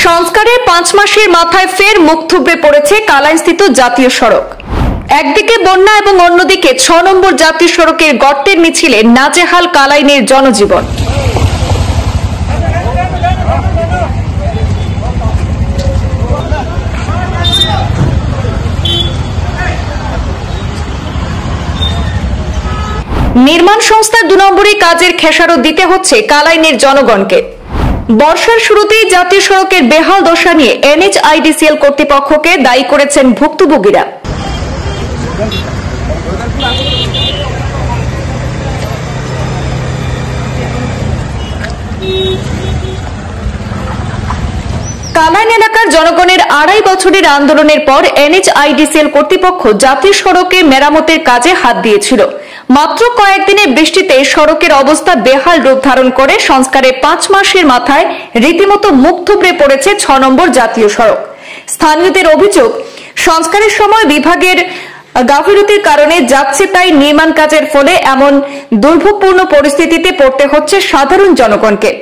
সংস্কারের 5 মাসের মাথায় ফের মুখ থুবড়ে পড়েছে কালাইনস্থিত জাতীয় সড়ক। একদিকে বন্যা এবং অন্যদিকে 6 নম্বর জাতীয় সড়কের গর্তের মিছিলে নাজেহাল কালাইনের জনজীবন। নির্মাণ সংস্থার 2 নম্বরই কাজের খেসারত দিতে হচ্ছে কালাইনের জনগণকে। বর্ষার শুরুতেই জাতীয় সড়কের বেহাল দশা নিয়ে NHIDCL কর্তৃপক্ষকে দায়ী করেছেন ভুক্তভোগীরা। কালাইন এলাকার জনগণের 2.5 বছরের আন্দোলনের পর NHIDCL কর্তৃপক্ষ জাতীয় সড়কে মেরামতের কাজে হাত দিয়েছিল। মাত্র কয়েকদিনের বৃষ্টিতে সড়কের অবস্থা বেহাল রূপ ধারণ করে সংস্কারে 5 মাসের মাথায় রীতিমতো মুখ থুবড়ে পড়েছে 6 নম্বর জাতীয় সড়ক। স্থানীয়দের অভিযোগ, সংস্কারের সময় বিভাগের গাফিলতির কারণে যাচ্ছে তাই নির্মাণ কাজের ফলে এমন দুর্ভোগপূর্ণ পরিস্থিতিতে পড়তে হচ্ছে সাধারণ জনগণকে।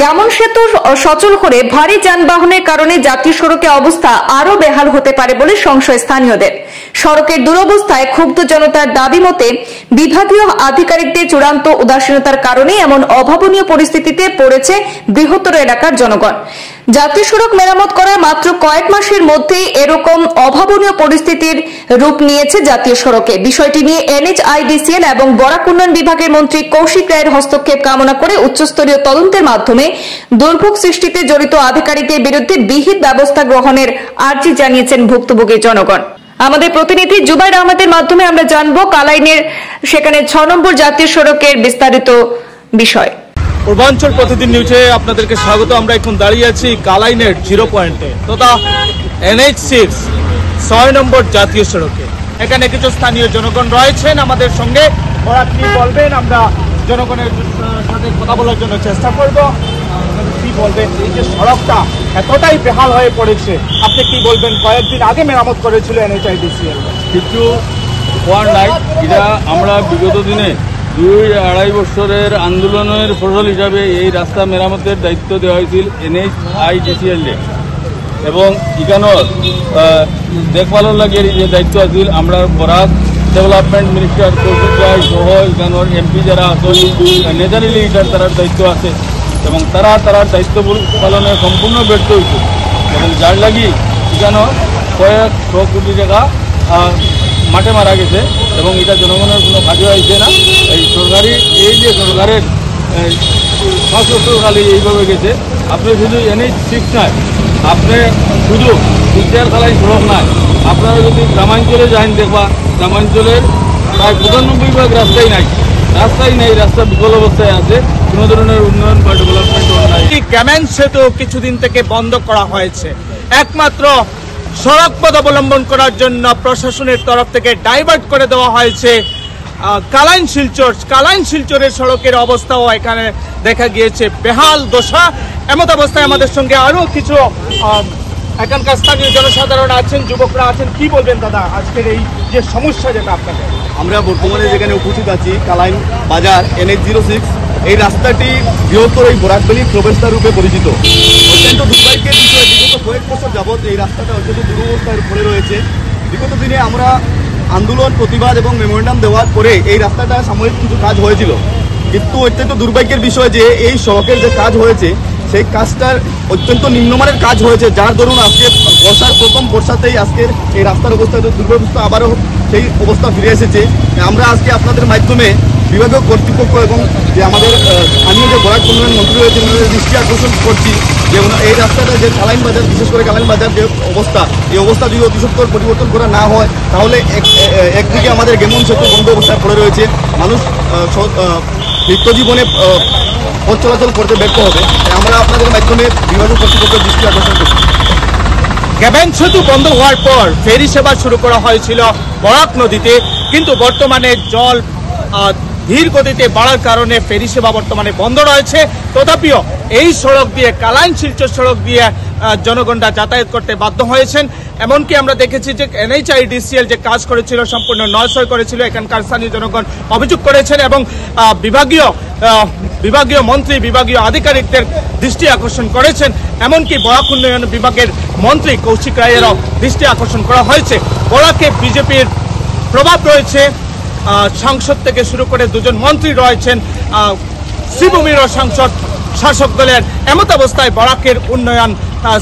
গ্যামন সেতু সচল হলে ভারী যানবাহনের কারণে জাতীয় সড়কের অবস্থা আরো বেহাল হতে পারে বলে সংশয় স্থানীয়দের। সড়কের দুরবস্থায় ক্ষুব্ধ জনতার দাবি মতে বিভাগীয় আধিকারিকদের চূড়ান্ত উদাসীনতার কারণে এমন অভাবনীয় পরিস্থিতিতে পড়েছে বৃহত্তর এলাকার জনগণ। জাতীয় সড়ক মেরামত করার মাত্র কয়েক মাসের মধ্যেই এরকম অভাবনীয় পরিস্থিতির রূপ নিয়েছে জাতীয় সড়কে। বিষয়টি নিয়ে NHIDCL এবং বরাক উন্নয়ন বিভাগের মন্ত্রী কৌশিক রায়ের হস্তক্ষেপ কামনা করে উচ্চস্তরীয় তদন্তের মাধ্যমে দুর্ভোগ সৃষ্টিতে জড়িত আধিকারিকদের বিরুদ্ধে বিহিত ব্যবস্থা গ্রহণের আর্জি জানিয়েছেন ভুক্তভোগী জনগণ। আমাদের প্রতিনিধি জুবাইর আহমেদের মাধ্যমে আমরা জানবো কালাইনের সেখানে 6 নম্বর জাতীয় সড়কের বিস্তারিত বিষয়। পূর্বাঞ্চল প্রতিদিন নিউজে আপনাদেরকে স্বাগত। আমরা এখন দাঁড়িয়ে আছি কালাইনের 0 পয়েন্টে তথা NH6 6 নম্বর জাতীয় সড়কে। এখানে কিছু স্থানীয় জনগণ রয়েছেন আমাদের সঙ্গে, ওরা কি বলবেন আমরা জনগণের সাথে কথা বলার জন্য চেষ্টা করব। কি বলবেন, এই যে সড়কটা এতটাই বেহাল হয়ে পড়েছে, আপনি কি বলবেন? কয়েকদিন আগে মেরামত করেছিল NHIDCL, কিছু হওয়ার নাই। এটা আমরা বিগত দিনে 2-2.5 বছরের আন্দোলনের ফসল হিসাবে এই রাস্তা মেরামতের দায়িত্ব দেওয়া হয়েছিল NHIDCL এবং এখানোর দেখভালের লাগে যে দায়িত্ব আছিল আমরা বরাক ডেভেলপমেন্ট মিনিস্টার কৌশিক রায় সহ এখানোর MP যারা আছেন ন্যাচারালি এটার তার দায়িত্ব আছে এবং তারা দায়িত্ব পালনে সম্পূর্ণ ব্যর্থ হয়েছে এবং যার লাগি এখানোর কয়েক 100 কোটি টাকা মাঠে মারা গেছে এবং এটা জনগণের কোনো কাজে হয়েছে না। এই সরকারি এই যে সরকারের 5 বছর খালি এইভাবে গেছে। আপনি শুধু NH6 নাই, আপনি শুধু কুষ্টিয়ার খালাই সড়ক নাই, আপনারা যদি গ্রামাঞ্চলে যান দেখবা গ্রামাঞ্চলের প্রায় 95% রাস্তাই নাই, রাস্তা বিকল অবস্থায় আছে, কোনো ধরনের উন্নয়ন বা ডেভেলপমেন্ট নাই। গ্যামন সেতু কিছুদিন থেকে বন্ধ করা হয়েছে একমাত্র সড়ক পথ অবলম্বন করার জন্য প্রশাসনের তরফ থেকে ডাইভার্ট করে দেওয়া হয়েছে কালাইন শিলচরের সড়কের অবস্থাও এখানে দেখা গিয়েছে বেহাল দশা। এমত অবস্থায় আমাদের সঙ্গে আরো কিছু এখানকার স্থানীয় জনসাধারণ আছেন, যুবকরা আছেন। কি বলবেন দাদা আজকের এই যে সমস্যা যেটা আপনাদের? আমরা বর্তমানে যেখানে উপস্থিত আছি কালাইন বাজার NH06, এই রাস্তাটি বৃহত্তর এই বরাকভ্যালির প্রবেশদ্বার রূপে পরিচিত। অত্যন্ত দুর্ভাগ্যের বিষয়, বিগত কয়েক বছর যাবৎ এই রাস্তাটা অত্যন্ত দুরবস্থায় পড়ে রয়েছে। বিগত দিনে আমরা আন্দোলন, প্রতিবাদ এবং মেমোরেন্ডাম দেওয়ার পরে এই রাস্তাটা সাময়িক কিছু কাজ হয়েছিল, কিন্তু অত্যন্ত দুর্ভাগ্যের বিষয় যে এই সড়কের যে কাজ হয়েছে সেই কাজটার অত্যন্ত নিম্নমানের কাজ হয়েছে, যার দরুন আজকে প্রথম বর্ষাতেই আজকের এই রাস্তার অবস্থা দুর্ব্যবস্থা আবারও সেই অবস্থা ফিরে এসেছে। আমরা আজকে আপনাদের মাধ্যমে বিভাগীয় কর্তৃপক্ষ এবং যে আমাদের স্থানীয় যে বরাক উন্নয়ন মন্ত্রী রয়েছে ওনাদের দৃষ্টি আকর্ষণ করছি যে এই রাস্তাটা যে কালাইন বাজার, বিশেষ করে কালাইন বাজার যে অবস্থা, এই অবস্থা যদি অতি সত্বর পরিবর্তন করা না হয় তাহলে একদিকে আমাদের গ্যামন সেতু বন্ধ অবস্থায় পড়ে রয়েছে, মানুষ নিত্য জীবনে পথ চলাচল করতে ব্যর্থ হবে। আমরা আপনাদের মাধ্যমে বিভাগীয় কর্তৃপক্ষের দৃষ্টি আকর্ষণ করছি। গ্যামন সেতু বন্ধ হওয়ার পর ফেরি সেবা শুরু করা হয়েছিল বরাক নদীতে, কিন্তু বর্তমানে জল ধীর গতিতে বাড়ার কারণে ফেরি সেবা বর্তমানে বন্ধ রয়েছে। তথাপিও এই সড়ক দিয়ে কালাইন শিলচর সড়ক দিয়ে জনগণরা যাতায়াত করতে বাধ্য হয়েছেন। এমনকি আমরা দেখেছি যে NHIDCL যে কাজ করেছিল সম্পূর্ণ নয়সয় করেছিল, এখানকার স্থানীয় জনগণ অভিযোগ করেছেন এবং বিভাগীয় মন্ত্রী বিভাগীয় আধিকারিকদের দৃষ্টি আকর্ষণ করেছেন। এমনকি বরাক উন্নয়ন বিভাগের মন্ত্রী কৌশিক রায়েরও দৃষ্টি আকর্ষণ করা হয়েছে। বরাকে বিজেপির প্রভাব রয়েছে, সাংসদ থেকে শুরু করে দুজন মন্ত্রী রয়েছেন, শ্রীভূমিরও সাংসদ শাসক দলের। এমত অবস্থায় বরাকের উন্নয়ন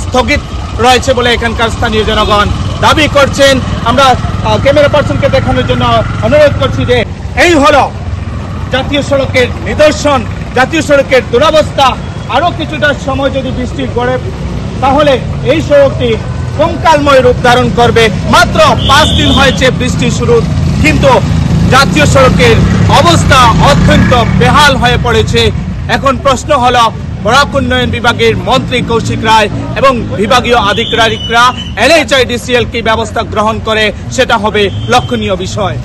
স্থগিত রয়েছে বলে এখানকার স্থানীয় জনগণ দাবি করছেন। আমরা ক্যামেরা পার্সনকে দেখানোর জন্য অনুরোধ করছি যে এই হলো জাতীয় সড়কের নিদর্শন, জাতীয় সড়কের দুরবস্থা। আরো কিছুটা সময় যদি বৃষ্টি পড়ে তাহলে এই সড়কটি কঙ্কালময় রূপ ধারণ করবে। মাত্র 5 দিন হয়েছে বৃষ্টি শুরু, কিন্তু জাতীয় সড়কের অবস্থা অত্যন্ত বেহাল হয়ে পড়েছে। এখন প্রশ্ন হলো বরাক উন্নয়ন বিভাগের মন্ত্রী কৌশিক রায় এবং বিভাগীয় আধিকারিকরা NHIDCL কি ব্যবস্থা গ্রহণ করে, সেটা হবে লক্ষণীয় বিষয়।